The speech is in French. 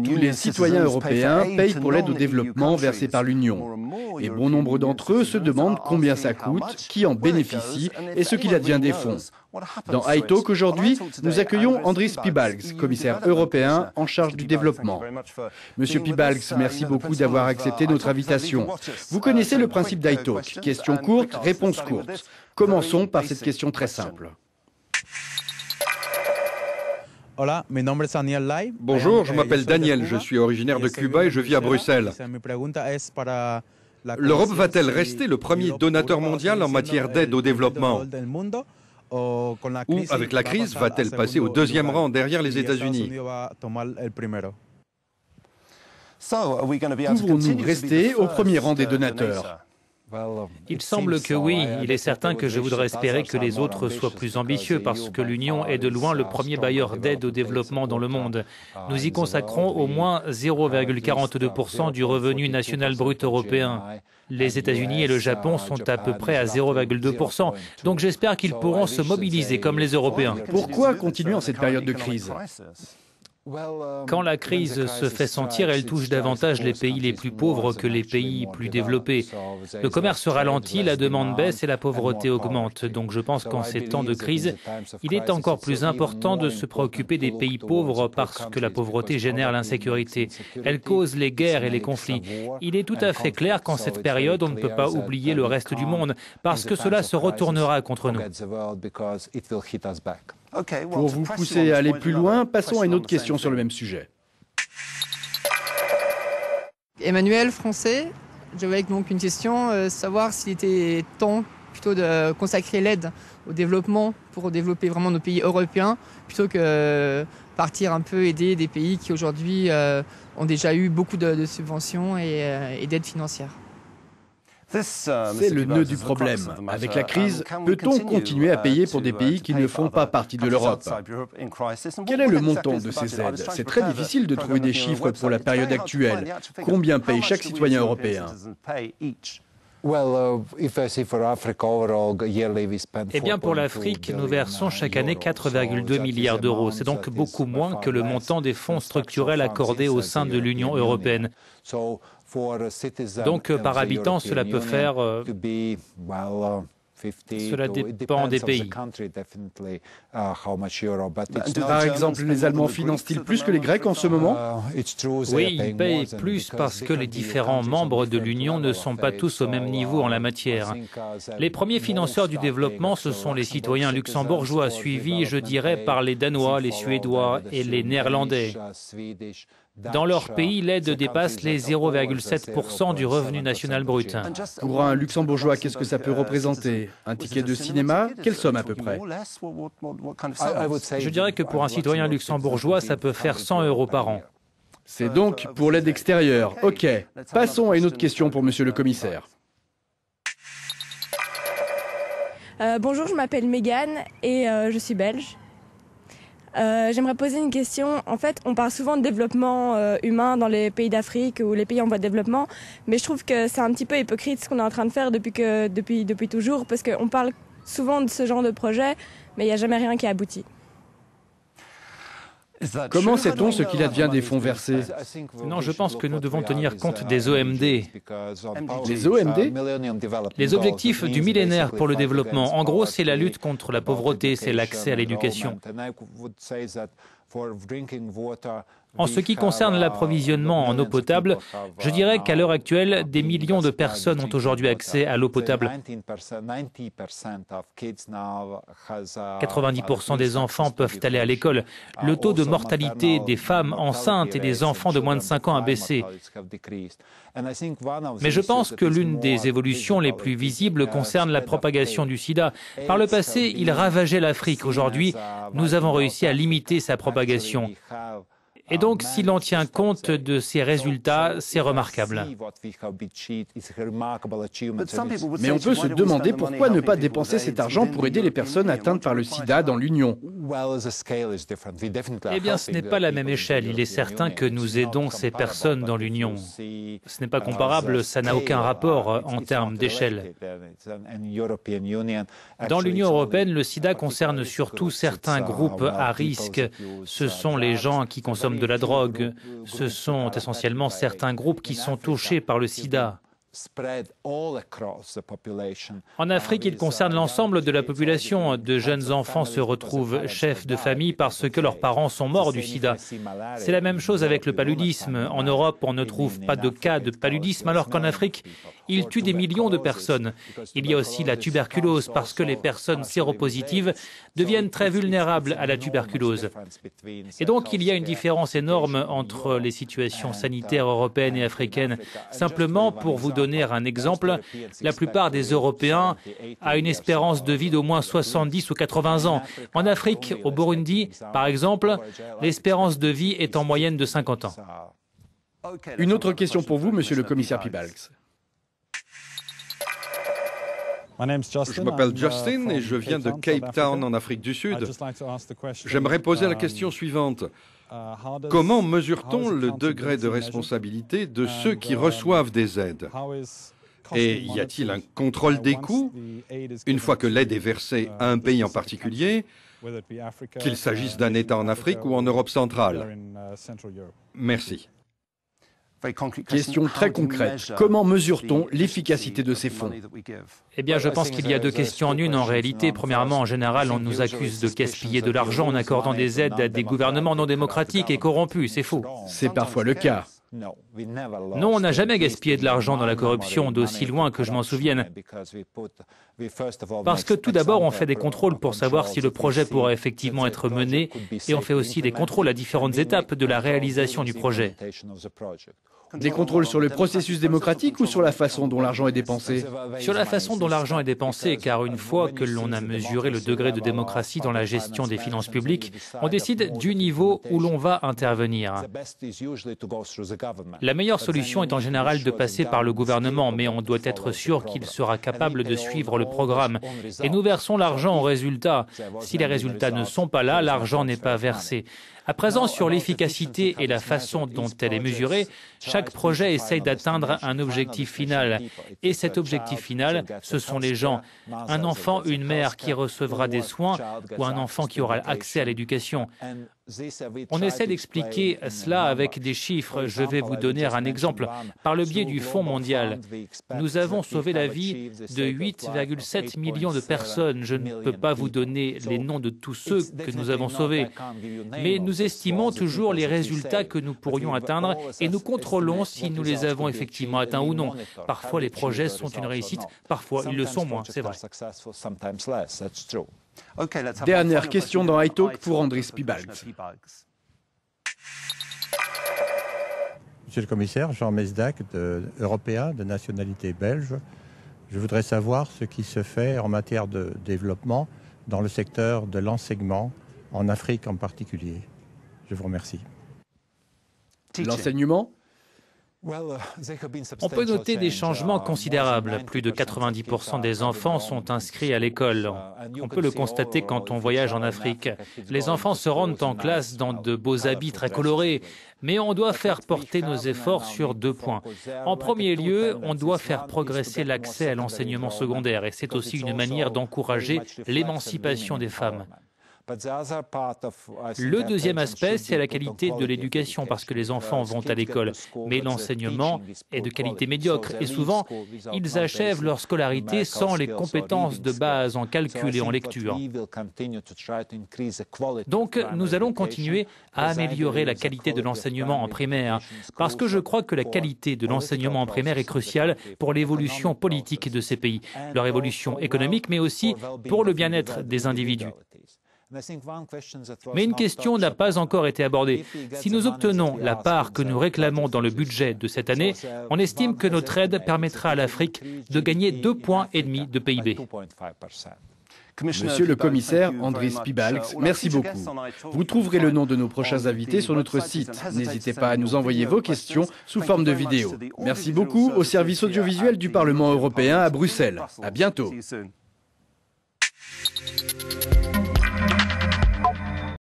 Tous les citoyens européens payent pour l'aide au développement versée par l'Union. Et bon nombre d'entre eux se demandent combien ça coûte, qui en bénéficie et ce qu'il advient des fonds. Dans iTalk aujourd'hui, nous accueillons Andris Piebalgs, commissaire européen en charge du développement. Monsieur Piebalgs, merci beaucoup d'avoir accepté notre invitation. Vous connaissez le principe d'iTalk, questions courtes, réponses courtes. Commençons par cette question très simple. Bonjour, je m'appelle Daniel, je suis originaire de Cuba et je vis à Bruxelles. L'Europe va-t-elle rester le premier donateur mondial en matière d'aide au développement? Ou, avec la crise, va-t-elle passer au deuxième rang derrière les États-Unis? Pouvons-nous rester au premier rang des donateurs? Il semble que oui. Il est certain que je voudrais espérer que les autres soient plus ambitieux parce que l'Union est de loin le premier bailleur d'aide au développement dans le monde. Nous y consacrons au moins 0,42% du revenu national brut européen. Les États-Unis et le Japon sont à peu près à 0,2%. Donc j'espère qu'ils pourront se mobiliser comme les Européens. Pourquoi continuer en cette période de crise? Quand la crise se fait sentir, elle touche davantage les pays les plus pauvres que les pays plus développés. Le commerce ralentit, la demande baisse et la pauvreté augmente. Donc je pense qu'en ces temps de crise, il est encore plus important de se préoccuper des pays pauvres parce que la pauvreté génère l'insécurité. Elle cause les guerres et les conflits. Il est tout à fait clair qu'en cette période, on ne peut pas oublier le reste du monde parce que cela se retournera contre nous. Pour vous pousser à aller plus loin, passons à une autre question sur le même sujet. Emmanuel, français, j'avais donc une question, savoir s'il était temps plutôt de consacrer l'aide au développement pour développer vraiment nos pays européens, plutôt que partir un peu aider des pays qui aujourd'hui ont déjà eu beaucoup de subventions et d'aides financières. C'est le nœud du problème. Avec la crise, peut-on continuer à payer pour des pays qui ne font pas partie de l'Europe? Quel est le montant de ces aides? C'est très difficile de trouver des chiffres pour la période actuelle. Combien paye chaque citoyen européen? Eh bien, pour l'Afrique, nous versons chaque année 4,2 milliards d'euros. C'est donc beaucoup moins que le montant des fonds structurels accordés au sein de l'Union européenne. Donc, par habitant, cela peut faire... Cela dépend des pays. Par exemple, les Allemands financent-ils plus que les Grecs en ce moment? Oui, ils payent plus parce que les différents membres de l'Union ne sont pas tous au même niveau en la matière. Les premiers financeurs du développement, ce sont les citoyens luxembourgeois, suivis, je dirais, par les Danois, les Suédois et les Néerlandais. Dans leur pays, l'aide dépasse les 0,7% du revenu national brut. Pour un luxembourgeois, qu'est-ce que ça peut représenter? Un ticket de cinéma? Quelle somme à peu près? Je dirais que pour un citoyen luxembourgeois, ça peut faire 100 € par an. C'est donc pour l'aide extérieure. OK. Passons à une autre question pour monsieur le commissaire. Bonjour, je m'appelle Mégane et je suis belge. J'aimerais poser une question. En fait, on parle souvent de développement humain dans les pays d'Afrique ou les pays en voie de développement, mais je trouve que c'est un petit peu hypocrite ce qu'on est en train de faire depuis toujours, parce qu'on parle souvent de ce genre de projet, mais il n'y a jamais rien qui aboutit. Comment sait-on ce qu'il advient des fonds versés? Non, je pense que nous devons tenir compte des OMD. Les OMD? Les objectifs du millénaire pour le développement. En gros, c'est la lutte contre la pauvreté, c'est l'accès à l'éducation. En ce qui concerne l'approvisionnement en eau potable, je dirais qu'à l'heure actuelle, des millions de personnes ont aujourd'hui accès à l'eau potable. 90% des enfants peuvent aller à l'école. Le taux de mortalité des femmes enceintes et des enfants de moins de 5 ans a baissé. Mais je pense que l'une des évolutions les plus visibles concerne la propagation du sida. Par le passé, il ravageait l'Afrique. Aujourd'hui, nous avons réussi à limiter sa propagation. Et donc, si l'on tient compte de ces résultats, c'est remarquable. Mais on peut se demander pourquoi ne pas dépenser cet argent pour aider les personnes atteintes par le sida dans l'Union. Eh bien, ce n'est pas la même échelle. Il est certain que nous aidons ces personnes dans l'Union. Ce n'est pas comparable, ça n'a aucun rapport en termes d'échelle. Dans l'Union européenne, le sida concerne surtout certains groupes à risque. Ce sont les gens qui consomment de la drogue. Ce sont essentiellement certains groupes qui sont touchés par le sida. En Afrique, il concerne l'ensemble de la population. De jeunes enfants se retrouvent chefs de famille parce que leurs parents sont morts du sida. C'est la même chose avec le paludisme. En Europe, on ne trouve pas de cas de paludisme, alors qu'en Afrique, il tue des millions de personnes. Il y a aussi la tuberculose, parce que les personnes séropositives deviennent très vulnérables à la tuberculose. Et donc, il y a une différence énorme entre les situations sanitaires européennes et africaines. Simplement, pour vous donner un exemple, la plupart des Européens ont une espérance de vie d'au moins 70 ou 80 ans. En Afrique, au Burundi, par exemple, l'espérance de vie est en moyenne de 50 ans. Une autre question pour vous, monsieur le commissaire Piebalgs. Je m'appelle Justin et je viens de Cape Town en Afrique du Sud. J'aimerais poser la question suivante. Comment mesure-t-on le degré de responsabilité de ceux qui reçoivent des aides? Et y a-t-il un contrôle des coûts une fois que l'aide est versée à un pays en particulier, qu'il s'agisse d'un État en Afrique ou en Europe centrale? Merci. Question très concrète. Comment mesure-t-on l'efficacité de ces fonds? Eh bien, je pense qu'il y a deux questions en une en réalité. Premièrement, en général, on nous accuse de gaspiller de l'argent en accordant des aides à des gouvernements non démocratiques et corrompus. C'est faux. C'est parfois le cas. Non, on n'a jamais gaspillé de l'argent dans la corruption, d'aussi loin que je m'en souvienne. Parce que tout d'abord, on fait des contrôles pour savoir si le projet pourra effectivement être mené, et on fait aussi des contrôles à différentes étapes de la réalisation du projet. Des contrôles sur le processus démocratique ou sur la façon dont l'argent est dépensé? Sur la façon dont l'argent est dépensé, car une fois que l'on a mesuré le degré de démocratie dans la gestion des finances publiques, on décide du niveau où l'on va intervenir. La meilleure solution est en général de passer par le gouvernement, mais on doit être sûr qu'il sera capable de suivre le programme. Et nous versons l'argent aux résultats. Si les résultats ne sont pas là, l'argent n'est pas versé. À présent, sur l'efficacité et la façon dont elle est mesurée, chaque projet essaye d'atteindre un objectif final. Et cet objectif final, ce sont les gens. Un enfant, une mère qui recevra des soins ou un enfant qui aura accès à l'éducation. On essaie d'expliquer cela avec des chiffres. Je vais vous donner un exemple. Par le biais du Fonds mondial, nous avons sauvé la vie de 8,7 millions de personnes. Je ne peux pas vous donner les noms de tous ceux que nous avons sauvés. Mais nous estimons toujours les résultats que nous pourrions atteindre et nous contrôlons si nous les avons effectivement atteints ou non. Parfois, les projets sont une réussite, parfois, ils le sont moins, c'est vrai. Dernière question dans iTalk pour Andris Piebalgs. Monsieur le commissaire, Jean Mesdac, européen de nationalité belge. Je voudrais savoir ce qui se fait en matière de développement dans le secteur de l'enseignement, en Afrique en particulier. Je vous remercie. L'enseignement? On peut noter des changements considérables. Plus de 90% des enfants sont inscrits à l'école. On peut le constater quand on voyage en Afrique. Les enfants se rendent en classe dans de beaux habits très colorés. Mais on doit faire porter nos efforts sur deux points. En premier lieu, on doit faire progresser l'accès à l'enseignement secondaire. Et c'est aussi une manière d'encourager l'émancipation des femmes. Le deuxième aspect, c'est la qualité de l'éducation, parce que les enfants vont à l'école, mais l'enseignement est de qualité médiocre et souvent, ils achèvent leur scolarité sans les compétences de base en calcul et en lecture. Donc, nous allons continuer à améliorer la qualité de l'enseignement en primaire, parce que je crois que la qualité de l'enseignement en primaire est cruciale pour l'évolution politique de ces pays, leur évolution économique, mais aussi pour le bien-être des individus. Mais une question n'a pas encore été abordée. Si nous obtenons la part que nous réclamons dans le budget de cette année, on estime que notre aide permettra à l'Afrique de gagner 2,5 points de PIB. Monsieur le commissaire Andris Piebalgs, merci beaucoup. Vous trouverez le nom de nos prochains invités sur notre site. N'hésitez pas à nous envoyer vos questions sous forme de vidéo. Merci beaucoup au service audiovisuel du Parlement européen à Bruxelles. À bientôt.